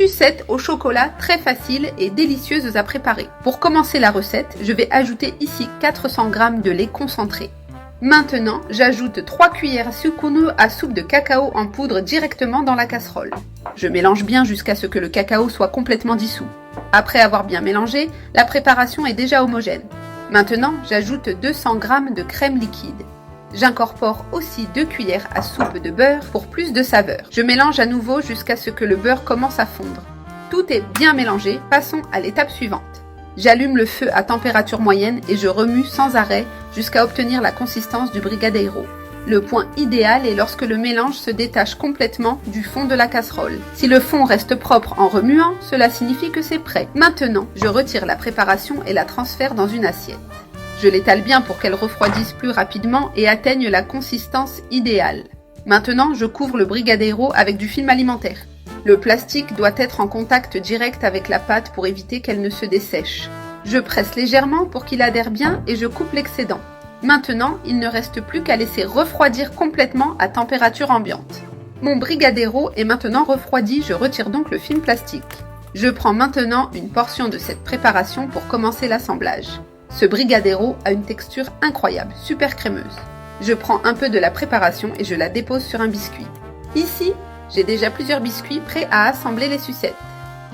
Sucettes au chocolat très faciles et délicieuses à préparer. Pour commencer la recette, je vais ajouter ici 400 g de lait concentré. Maintenant, j'ajoute 3 cuillères à soupe de cacao en poudre directement dans la casserole. Je mélange bien jusqu'à ce que le cacao soit complètement dissous. Après avoir bien mélangé, la préparation est déjà homogène. Maintenant, j'ajoute 200 g de crème liquide. J'incorpore aussi 2 cuillères à soupe de beurre pour plus de saveur. Je mélange à nouveau jusqu'à ce que le beurre commence à fondre. Tout est bien mélangé, passons à l'étape suivante. J'allume le feu à température moyenne et je remue sans arrêt jusqu'à obtenir la consistance du brigadeiro. Le point idéal est lorsque le mélange se détache complètement du fond de la casserole. Si le fond reste propre en remuant, cela signifie que c'est prêt. Maintenant, je retire la préparation et la transfère dans une assiette. Je l'étale bien pour qu'elle refroidisse plus rapidement et atteigne la consistance idéale. Maintenant, je couvre le brigadeiro avec du film alimentaire. Le plastique doit être en contact direct avec la pâte pour éviter qu'elle ne se dessèche. Je presse légèrement pour qu'il adhère bien et je coupe l'excédent. Maintenant, il ne reste plus qu'à laisser refroidir complètement à température ambiante. Mon brigadeiro est maintenant refroidi, je retire donc le film plastique. Je prends maintenant une portion de cette préparation pour commencer l'assemblage. Ce brigadeiro a une texture incroyable, super crémeuse. Je prends un peu de la préparation et je la dépose sur un biscuit. Ici, j'ai déjà plusieurs biscuits prêts à assembler les sucettes.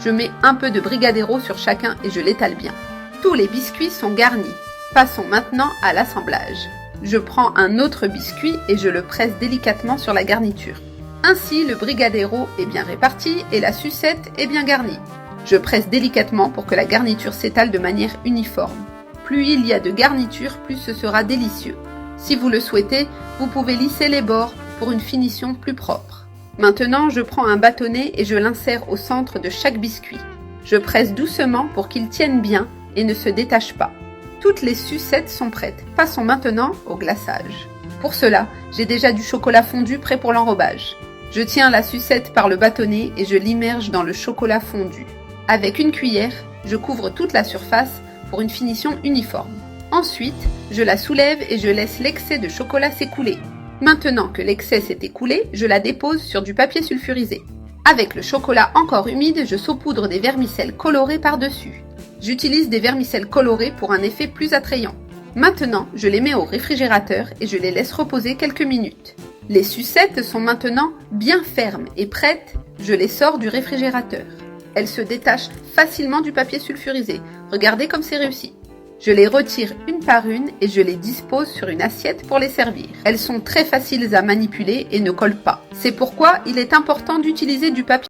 Je mets un peu de brigadeiro sur chacun et je l'étale bien. Tous les biscuits sont garnis. Passons maintenant à l'assemblage. Je prends un autre biscuit et je le presse délicatement sur la garniture. Ainsi, le brigadeiro est bien réparti et la sucette est bien garnie. Je presse délicatement pour que la garniture s'étale de manière uniforme. Plus il y a de garniture, plus ce sera délicieux. Si vous le souhaitez, vous pouvez lisser les bords pour une finition plus propre. Maintenant, je prends un bâtonnet et je l'insère au centre de chaque biscuit. Je presse doucement pour qu'il tienne bien et ne se détache pas. Toutes les sucettes sont prêtes. Passons maintenant au glaçage. Pour cela, j'ai déjà du chocolat fondu prêt pour l'enrobage. Je tiens la sucette par le bâtonnet et je l'immerge dans le chocolat fondu. Avec une cuillère, je couvre toute la surface pour une finition uniforme. Ensuite, je la soulève et je laisse l'excès de chocolat s'écouler. Maintenant que l'excès s'est écoulé, je la dépose sur du papier sulfurisé. Avec le chocolat encore humide, je saupoudre des vermicelles colorées par-dessus. J'utilise des vermicelles colorées pour un effet plus attrayant. Maintenant, je les mets au réfrigérateur et je les laisse reposer quelques minutes. Les sucettes sont maintenant bien fermes et prêtes, je les sors du réfrigérateur. Elles se détachent facilement du papier sulfurisé. Regardez comme c'est réussi. Je les retire une par une et je les dispose sur une assiette pour les servir. Elles sont très faciles à manipuler et ne collent pas. C'est pourquoi il est important d'utiliser du papier